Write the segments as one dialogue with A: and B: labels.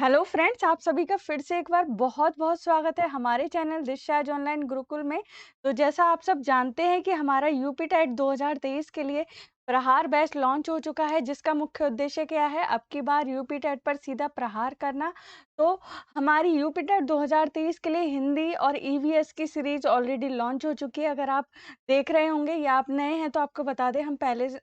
A: Hello friends, आप सभी का फिर से एक बार बहुत-बहुत स्वागत है हमारे चैनल दिशा आज ऑनलाइन गुरुकुल में। तो जैसा आप सब जानते हैं कि हमारा यूपी टेट 2023 के लिए प्रहार बैच लॉन्च हो चुका है, जिसका मुख्य उद्देश्य क्या है, अब की बार यूपी टेट पर सीधा प्रहार करना। तो हमारी यूपी टेट 2023 के लिए हिंदी और ईवीएस की सीरीज ऑलरेडी लॉन्च हो चुकी है। अगर आप देख रहे होंगे या आप नए हैं तो आपको बता दें, हम पहले से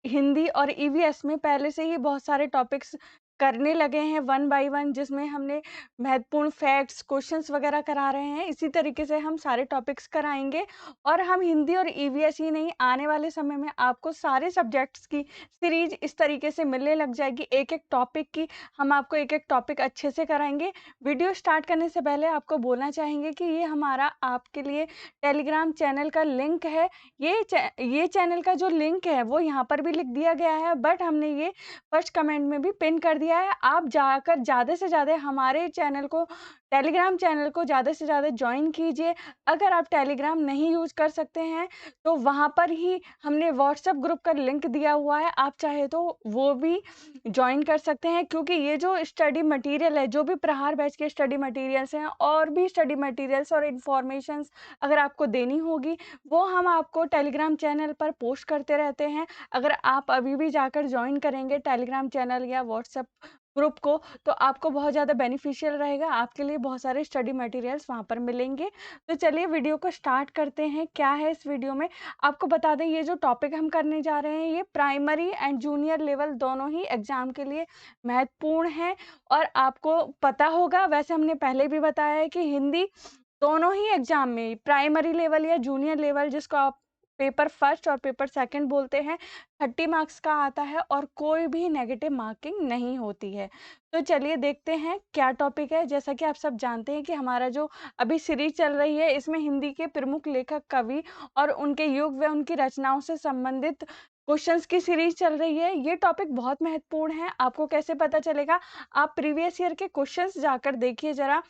A: हिंदी और ईवीएस में पहले से ही बहुत सारे टॉपिक्स करने लगे हैं वन बाय वन, जिसमें हमने महत्वपूर्ण फैक्ट्स, क्वेश्चंस वगैरह करा रहे हैं। इसी तरीके से हम सारे टॉपिक्स कराएँगे और हम हिंदी और ईवीएस ही नहीं, आने वाले समय में आपको सारे सब्जेक्ट्स की सीरीज़ इस तरीके से मिलने लग जाएगी, एक-एक टॉपिक की हम आपको एक-एक टॉपिक अच्छे से कराएँगे। वीडियो स्टार्ट करने से पहले आपको बोलना चाहेंगे कि ये हमारा आपके लिए टेलीग्राम चैनल का लिंक है। ये चैनल का जो लिंक है वो यहाँ पर भी लिख दिया गया है, बट हमने ये फर्स्ट कमेंट में भी पिन कर दिया है। आप जाकर ज़्यादा से ज़्यादा हमारे चैनल को, टेलीग्राम चैनल को ज़्यादा से ज़्यादा जॉइन कीजिए। अगर आप टेलीग्राम नहीं यूज़ कर सकते हैं तो वहाँ पर ही हमने व्हाट्सएप ग्रुप का लिंक दिया हुआ है, आप चाहे तो वो भी जॉइन कर सकते हैं, क्योंकि ये जो स्टडी मटेरियल है, जो भी प्रहार बैच के स्टडी मटेरियल्स हैं और भी स्टडी मटेरियल्स और इन्फॉर्मेशंस अगर आपको देनी होगी, वो हम आपको टेलीग्राम चैनल पर पोस्ट करते रहते हैं। अगर आप अभी भी जाकर जॉइन करेंगे टेलीग्राम चैनल या व्हाट्सएप ग्रुप को, तो आपको बहुत ज़्यादा बेनिफिशियल रहेगा, आपके लिए बहुत सारे स्टडी मटेरियल्स वहाँ पर मिलेंगे। तो चलिए वीडियो को स्टार्ट करते हैं। क्या है इस वीडियो में, आपको बता दें, ये जो टॉपिक हम करने जा रहे हैं, ये प्राइमरी एंड जूनियर लेवल दोनों ही एग्ज़ाम के लिए महत्वपूर्ण है। और आपको पता होगा, वैसे हमने पहले भी बताया है कि हिंदी दोनों ही एग्ज़ाम में, प्राइमरी लेवल या जूनियर लेवल, जिसको आप पेपर फर्स्ट और पेपर सेकंड बोलते हैं, 30 मार्क्स का आता है और कोई भी नेगेटिव मार्किंग नहीं होती है। तो चलिए देखते हैं क्या टॉपिक है। जैसा कि आप सब जानते हैं कि हमारा जो अभी सीरीज़ चल रही है, इसमें हिंदी के प्रमुख लेखक, कवि और उनके युग व उनकी रचनाओं से संबंधित क्वेश्चंस की सीरीज़ चल रही है। ये टॉपिक बहुत महत्वपूर्ण है। आपको कैसे पता चलेगा? आप प्रीवियस ईयर के क्वेश्चंस जाकर देखिए ज़रा।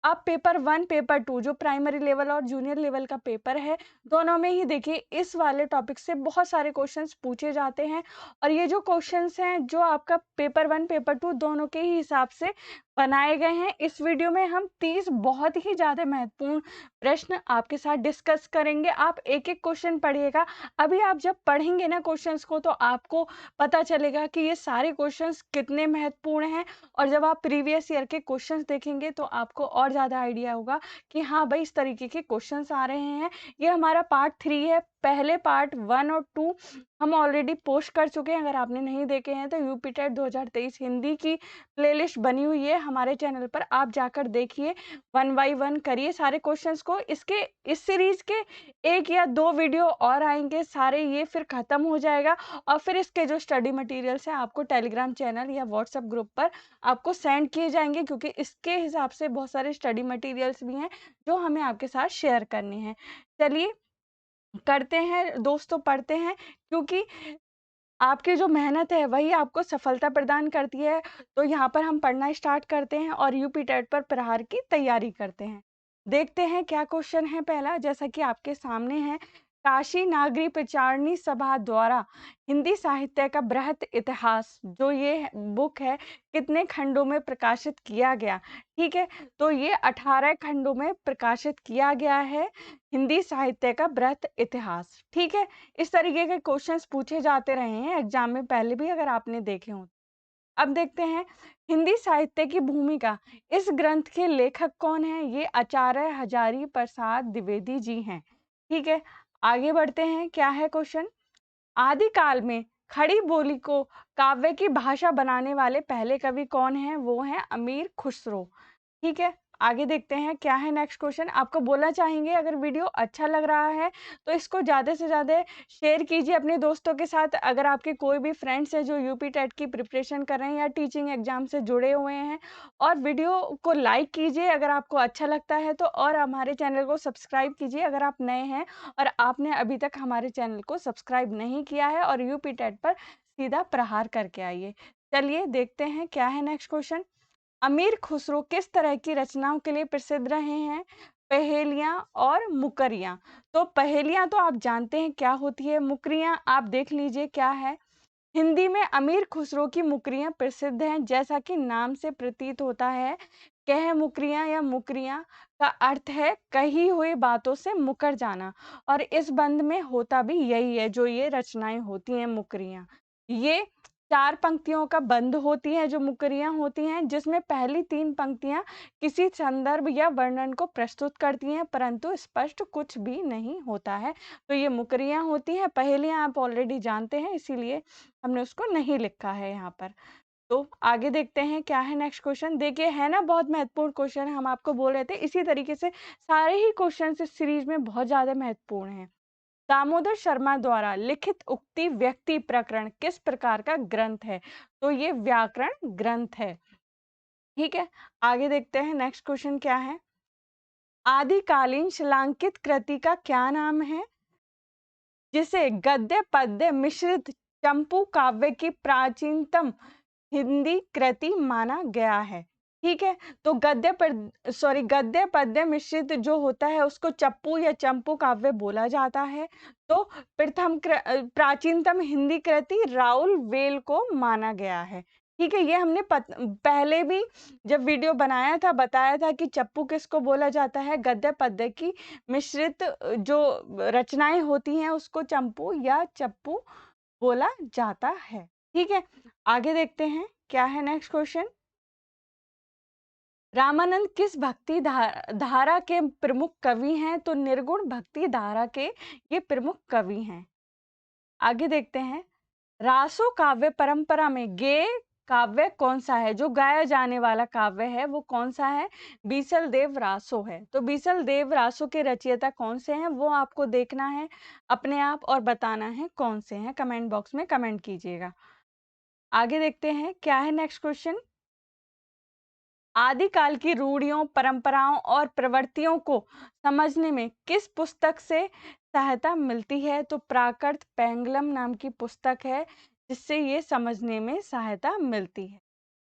A: आप पेपर 1, पेपर 2, जो प्राइमरी लेवल और जूनियर लेवल का पेपर है, दोनों में ही देखिए इस वाले टॉपिक से बहुत सारे क्वेश्चंस पूछे जाते हैं। और ये जो क्वेश्चंस हैं, जो आपका पेपर 1, पेपर 2 दोनों के ही हिसाब से बनाए गए हैं। इस वीडियो में हम 30 बहुत ही ज़्यादा महत्वपूर्ण प्रश्न आपके साथ डिस्कस करेंगे। आप एक-एक क्वेश्चन पढ़िएगा। अभी आप जब पढ़ेंगे ना क्वेश्चंस को, तो आपको पता चलेगा कि ये सारे क्वेश्चंस कितने महत्वपूर्ण हैं। और जब आप प्रीवियस ईयर के क्वेश्चंस देखेंगे तो आपको और ज़्यादा आइडिया होगा कि हाँ भाई, इस तरीके के क्वेश्चंस आ रहे हैं। ये हमारा पार्ट 3 है। पहले पार्ट 1 और 2 हम ऑलरेडी पोस्ट कर चुके हैं। अगर आपने नहीं देखे हैं तो यूपी टेट 2023 हिंदी की प्लेलिस्ट बनी हुई है हमारे चैनल पर, आप जाकर देखिए, वन बाय वन करिए सारे क्वेश्चंस को। इसके इस सीरीज के 1 या 2 वीडियो और आएँगे, सारे ये फिर खत्म हो जाएगा और फिर इसके जो स्टडी मटेरियल्स हैं आपको टेलीग्राम चैनल या व्हाट्सएप ग्रुप पर आपको सेंड किए जाएँगे, क्योंकि इसके हिसाब से बहुत सारे स्टडी मटेरियल्स भी हैं जो हमें आपके साथ शेयर करने हैं। चलिए करते हैं दोस्तों, पढ़ते हैं, क्योंकि आपकी जो मेहनत है वही आपको सफलता प्रदान करती है। तो यहाँ पर हम पढ़ना स्टार्ट करते हैं और यूपी टेट पर प्रहार की तैयारी करते हैं। देखते हैं क्या क्वेश्चन है पहला, जैसा कि आपके सामने है। काशी नागरी प्रचारणी सभा द्वारा हिंदी साहित्य का बृहत इतिहास, जो ये बुक है, कितने खंडों में प्रकाशित किया गया? ठीक है, तो ये 18 खंडों में प्रकाशित किया गया है हिंदी साहित्य का बृहत इतिहास। ठीक है, इस तरीके के क्वेश्चंस पूछे जाते रहे हैं एग्जाम में पहले भी, अगर आपने देखे हों। अब देखते हैं हिंदी साहित्य की भूमिका। इस ग्रंथ के लेखक कौन हैं? ये आचार्य हजारी प्रसाद द्विवेदी जी हैं। ठीक है, आगे बढ़ते हैं। क्या है क्वेश्चन? आदिकाल में खड़ी बोली को काव्य की भाषा बनाने वाले पहले कवि कौन हैं? वो हैं अमीर खुसरो। ठीक है, आगे देखते हैं क्या है नेक्स्ट क्वेश्चन। आपको बोलना चाहेंगे, अगर वीडियो अच्छा लग रहा है तो इसको ज़्यादा से ज़्यादा शेयर कीजिए अपने दोस्तों के साथ। अगर आपके कोई भी फ्रेंड्स हैं जो यूपी टेट की प्रिपरेशन कर रहे हैं या टीचिंग एग्जाम से जुड़े हुए हैं, और वीडियो को लाइक कीजिए अगर आपको अच्छा लगता है तो, और हमारे चैनल को सब्सक्राइब कीजिए अगर आप नए हैं और आपने अभी तक हमारे चैनल को सब्सक्राइब नहीं किया है, और यूपी टेट पर सीधा प्रहार करके आइए। चलिए देखते हैं क्या है नेक्स्ट क्वेश्चन। अमीर खुसरो किस तरह की रचनाओं के लिए प्रसिद्ध रहे हैं? पहेलियां और मुकरियां। तो पहेलियां तो आप जानते हैं क्या होती है, मुकरियां आप देख लीजिए क्या है। हिंदी में अमीर खुसरो की मुकरियां प्रसिद्ध हैं। जैसा कि नाम से प्रतीत होता है, कह मुकरियां या मुकरियां का अर्थ है कही हुई बातों से मुकर जाना, और इस बंद में होता भी यही है जो ये रचनाएं होती हैं मुकरियां। ये 4 पंक्तियों का बंद होती है जो मुकरियां होती हैं, जिसमें पहली 3 पंक्तियां किसी संदर्भ या वर्णन को प्रस्तुत करती हैं, परंतु स्पष्ट कुछ भी नहीं होता है। तो ये मुकरियां होती हैं। पहेलियां आप ऑलरेडी जानते हैं, इसीलिए हमने उसको नहीं लिखा है यहाँ पर। तो आगे देखते हैं क्या है नेक्स्ट क्वेश्चन। देखिए, है ना बहुत महत्वपूर्ण क्वेश्चन, हम आपको बोल रहे थे इसी तरीके से सारे ही क्वेश्चन इस सीरीज में बहुत ज्यादा महत्वपूर्ण हैं। दामोदर शर्मा द्वारा लिखित उक्ति व्यक्ति प्रकरण किस प्रकार का ग्रंथ है? तो ये व्याकरण ग्रंथ है। ठीक है, आगे देखते हैं नेक्स्ट क्वेश्चन क्या है। आदिकालीन शिलांकित कृति का क्या नाम है, जिसे गद्य पद्य मिश्रित चंपू काव्य की प्राचीनतम हिंदी कृति माना गया है? ठीक है, तो गद्य पद्य मिश्रित जो होता है उसको चप्पू या चंपू काव्य बोला जाता है। तो प्राचीनतम हिंदी कृति राउल वेल को माना गया है। ठीक है, ये हमने पहले भी जब वीडियो बनाया था बताया था कि चप्पू किसको बोला जाता है, गद्य पद्य की मिश्रित जो रचनाएं होती हैं उसको चंपू या चप्पू बोला जाता है। ठीक है, आगे देखते हैं क्या है नेक्स्ट क्वेश्चन। रामानंद किस भक्ति धारा के प्रमुख कवि हैं? तो निर्गुण भक्ति धारा के ये प्रमुख कवि हैं। आगे देखते हैं, रासो काव्य परंपरा में गेय काव्य कौन सा है? जो गाया जाने वाला काव्य है वो कौन सा है? बीसल देव रासो है। तो बीसल देव रासो के रचयिता कौन से हैं वो आपको देखना है अपने आप और बताना है कौन से हैं। कमेंट बॉक्स में कमेंट कीजिएगा। आगे देखते हैं क्या है नेक्स्ट क्वेश्चन। आदिकाल की रूढ़ियों, परंपराओं और प्रवृत्तियों को समझने में किस पुस्तक से सहायता मिलती है? तो प्राकृत पेंगलम नाम की पुस्तक है जिससे ये समझने में सहायता मिलती है।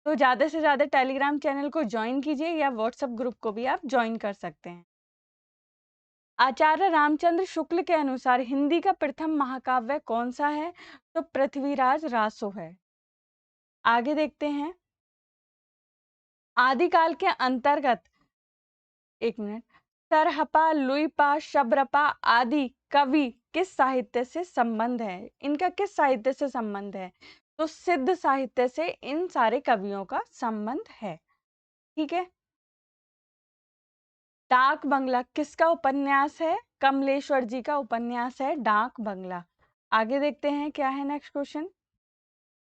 A: तो ज्यादा से ज्यादा टेलीग्राम चैनल को ज्वाइन कीजिए या व्हाट्सएप ग्रुप को भी आप ज्वाइन कर सकते हैं। आचार्य रामचंद्र शुक्ल के अनुसार हिंदी का प्रथम महाकाव्य कौन सा है? तो पृथ्वीराज रासो है। आगे देखते हैं, आदिकाल के अंतर्गत, एक मिनट, सरहपा, लुइपा, शबरपा आदि कवि किस साहित्य से संबंध है? इनका किस साहित्य से संबंध है? तो सिद्ध साहित्य से इन सारे कवियों का संबंध है। ठीक है, डाक बंगला किसका उपन्यास है? कमलेश्वर जी का उपन्यास है डाक बंगला। आगे देखते हैं क्या है नेक्स्ट क्वेश्चन।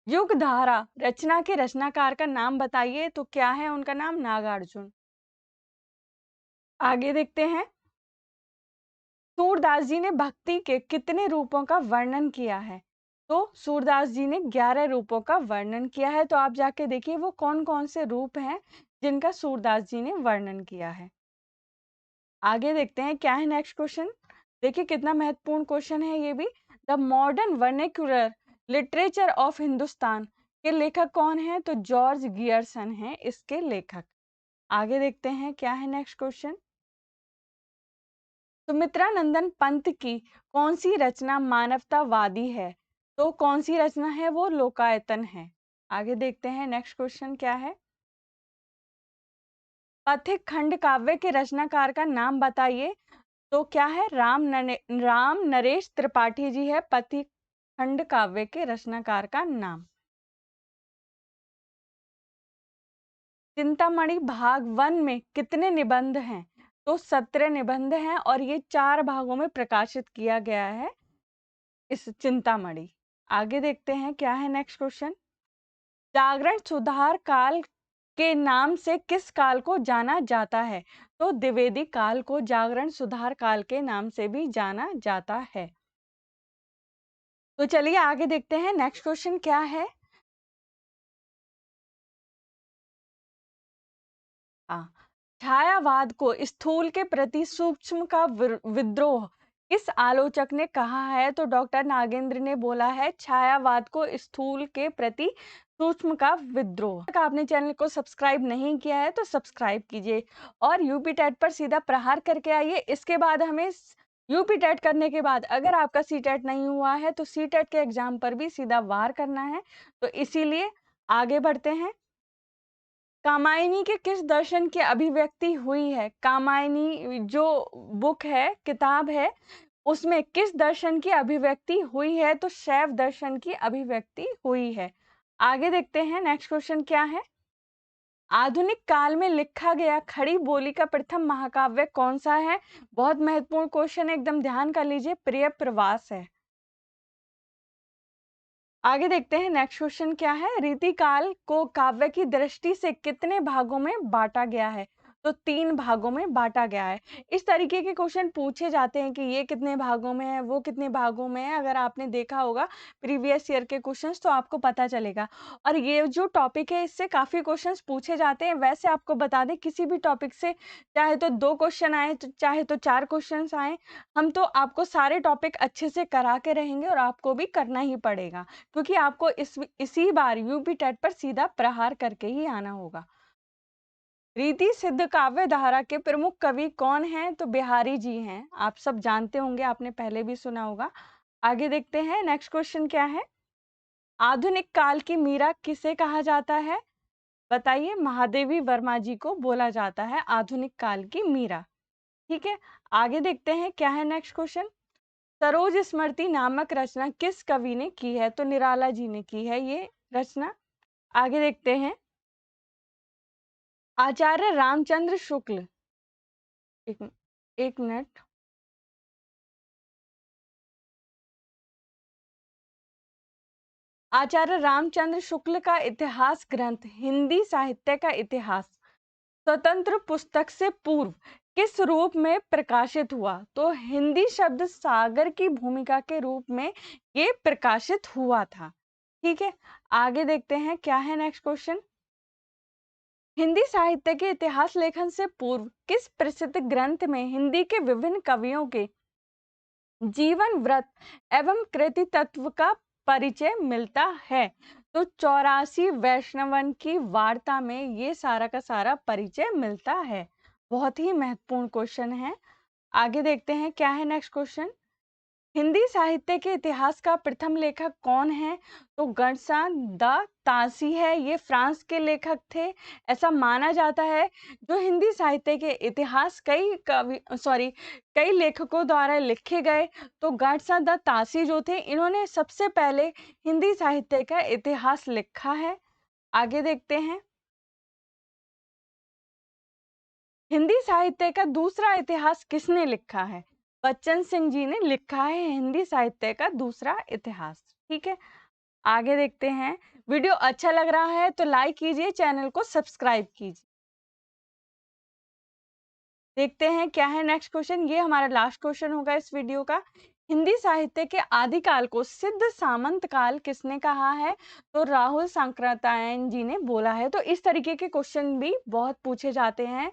A: युग धारा रचना के रचनाकार का नाम बताइए। तो क्या है उनका नाम? नागार्जुन। आगे देखते हैं, सूरदास जी ने भक्ति के कितने रूपों का वर्णन किया है? तो सूरदास जी ने 11 रूपों का वर्णन किया है। तो आप जाके देखिए वो कौन कौन से रूप हैं जिनका सूरदास जी ने वर्णन किया है। आगे देखते हैं क्या है नेक्स्ट क्वेश्चन। देखिए कितना महत्वपूर्ण क्वेश्चन है ये भी। The modern vernacular literature of Hindustan के लेखक कौन है? तो जॉर्ज गियर्सन है इसके लेखक। आगे देखते हैं क्या है नेक्स्ट क्वेश्चन। सुमित्रा नंदन पंत की कौन सी रचना मानवतावादी है? तो कौन सी रचना है वो? लोकायतन है। आगे देखते हैं नेक्स्ट क्वेश्चन क्या है। पथिक खंड काव्य के रचनाकार का नाम बताइए। तो क्या है? राम नरेश त्रिपाठी जी है पथिक खंड काव्य के रचनाकार का नाम। चिंतामणि भाग 1 में कितने निबंध हैं? तो 17 निबंध हैं और ये 4 भागों में प्रकाशित किया गया है इस चिंतामणि। आगे देखते हैं क्या है नेक्स्ट क्वेश्चन। जागरण सुधार काल के नाम से किस काल को जाना जाता है? तो द्विवेदी काल को जागरण सुधार काल के नाम से भी जाना जाता है। तो चलिए आगे देखते हैं नेक्स्ट क्वेश्चन क्या है। छायावाद को स्थूल के प्रति सूक्ष्म का विद्रोह किस आलोचक ने कहा है? तो डॉक्टर नागेंद्र ने बोला है छायावाद को स्थूल के प्रति सूक्ष्म का विद्रोह। अगर आपने चैनल को सब्सक्राइब नहीं किया है तो सब्सक्राइब कीजिए और यूपी टेट पर सीधा प्रहार करके आइए। इसके बाद हमें यूपी टेट करने के बाद अगर आपका सी टेट नहीं हुआ है तो सी टेट के एग्जाम पर भी सीधा वार करना है, तो इसीलिए आगे बढ़ते हैं। कामायनी के किस दर्शन की अभिव्यक्ति हुई है? कामायनी जो बुक है, किताब है, उसमें किस दर्शन की अभिव्यक्ति हुई है? तो शैव दर्शन की अभिव्यक्ति हुई है। आगे देखते हैं नेक्स्ट क्वेश्चन क्या है? आधुनिक काल में लिखा गया खड़ी बोली का प्रथम महाकाव्य कौन सा है? बहुत महत्वपूर्ण क्वेश्चन है, एकदम ध्यान कर लीजिए, प्रिय प्रवास है। आगे देखते हैं नेक्स्ट क्वेश्चन क्या है? रीतिकाल को काव्य की दृष्टि से कितने भागों में बांटा गया है? तो 3 भागों में बांटा गया है। इस तरीके के क्वेश्चन पूछे जाते हैं कि ये कितने भागों में है, वो कितने भागों में है। अगर आपने देखा होगा प्रीवियस ईयर के क्वेश्चंस तो आपको पता चलेगा। और ये जो टॉपिक है इससे काफ़ी क्वेश्चंस पूछे जाते हैं। वैसे आपको बता दें किसी भी टॉपिक से चाहे तो 2 क्वेश्चन आए, तो चाहे तो 4 क्वेश्चंस आएँ, हम तो आपको सारे टॉपिक अच्छे से करा के रहेंगे और आपको भी करना ही पड़ेगा। क्योंकि आपको इसी बार यूपी टेट पर सीधा प्रहार करके ही आना होगा। रीति सिद्ध काव्य धारा के प्रमुख कवि कौन हैं? तो बिहारी जी हैं। आप सब जानते होंगे, आपने पहले भी सुना होगा। आगे देखते हैं नेक्स्ट क्वेश्चन क्या है? आधुनिक काल की मीरा किसे कहा जाता है? बताइए। महादेवी वर्मा जी को बोला जाता है आधुनिक काल की मीरा। ठीक है, आगे देखते हैं क्या है नेक्स्ट क्वेश्चन। सरोज स्मृति नामक रचना किस कवि ने की है? तो निराला जी ने की है ये रचना। आगे देखते हैं। आचार्य रामचंद्र शुक्ल, एक एक मिनट। आचार्य रामचंद्र शुक्ल का इतिहास ग्रंथ हिंदी साहित्य का इतिहास स्वतंत्र पुस्तक से पूर्व किस रूप में प्रकाशित हुआ? तो हिंदी शब्द सागर की भूमिका के रूप में ये प्रकाशित हुआ था। ठीक है, आगे देखते हैं क्या है नेक्स्ट क्वेश्चन। हिंदी साहित्य के इतिहास लेखन से पूर्व किस प्रसिद्ध ग्रंथ में हिंदी के विभिन्न कवियों के जीवन व्रत एवं कृति तत्व का परिचय मिलता है? तो 84 वैष्णवन की वार्ता में ये सारा का सारा परिचय मिलता है। बहुत ही महत्वपूर्ण क्वेश्चन है। आगे देखते हैं क्या है नेक्स्ट क्वेश्चन। हिंदी साहित्य के इतिहास का प्रथम लेखक कौन है? तो गणसान द तासी है, ये फ्रांस के लेखक थे, ऐसा माना जाता है। जो हिंदी साहित्य के इतिहास कई लेखकों द्वारा लिखे गए, तो गणसान द तासी जो थे इन्होंने सबसे पहले हिंदी साहित्य का इतिहास लिखा है। आगे देखते हैं। हिंदी साहित्य का दूसरा इतिहास किसने लिखा है? बच्चन सिंह जी ने लिखा है हिंदी साहित्य का दूसरा इतिहास। ठीक है, आगे देखते हैं। वीडियो अच्छा लग रहा है तो लाइक कीजिए, चैनल को सब्सक्राइब कीजिए। देखते हैं क्या है नेक्स्ट क्वेश्चन। ये हमारा लास्ट क्वेश्चन होगा इस वीडियो का। हिंदी साहित्य के आदिकाल को सिद्ध सामंत काल किसने कहा है? तो राहुल सांकृत्यायन जी ने बोला है। तो इस तरीके के क्वेश्चन भी बहुत पूछे जाते हैं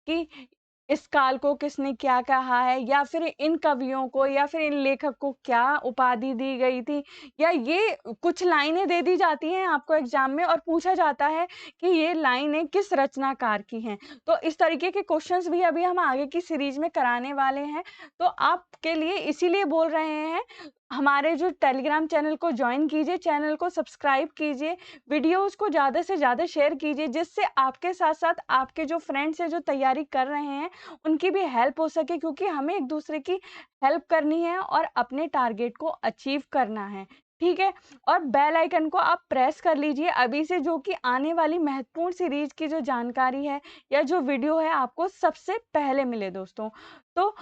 A: कि इस काल को किसने क्या कहा है, या फिर इन कवियों को या फिर इन लेखक को क्या उपाधि दी गई थी, या ये कुछ लाइनें दे दी जाती हैं आपको एग्जाम में और पूछा जाता है कि ये लाइनें किस रचनाकार की हैं। तो इस तरीके के क्वेश्चंस भी अभी हम आगे की सीरीज में कराने वाले हैं। तो आपके लिए इसीलिए बोल रहे हैं, हमारे जो टेलीग्राम चैनल को ज्वाइन कीजिए, चैनल को सब्सक्राइब कीजिए, वीडियोस को ज़्यादा से ज़्यादा शेयर कीजिए, जिससे आपके साथ साथ आपके जो फ्रेंड्स हैं जो तैयारी कर रहे हैं उनकी भी हेल्प हो सके, क्योंकि हमें एक दूसरे की हेल्प करनी है और अपने टारगेट को अचीव करना है। ठीक है, और बेल आइकन को आप प्रेस कर लीजिए अभी से, जो कि आने वाली महत्वपूर्ण सीरीज की जो जानकारी है या जो वीडियो है आपको सबसे पहले मिले दोस्तों। तो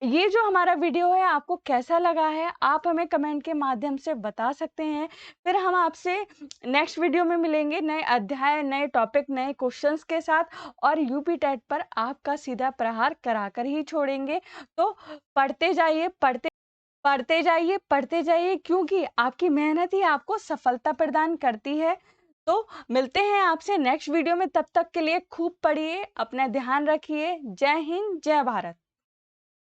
A: ये जो हमारा वीडियो है आपको कैसा लगा है, आप हमें कमेंट के माध्यम से बता सकते हैं। फिर हम आपसे नेक्स्ट वीडियो में मिलेंगे नए अध्याय, नए टॉपिक, नए क्वेश्चंस के साथ, और यूपी टेट पर आपका सीधा प्रहार कराकर ही छोड़ेंगे। तो पढ़ते जाइए, पढ़ते जाइए, पढ़ते जाइए, क्योंकि आपकी मेहनत ही आपको सफलता प्रदान करती है। तो मिलते हैं आपसे नेक्स्ट वीडियो में, तब तक के लिए खूब पढ़िए, अपना ध्यान रखिए। जय हिंद, जय भारत।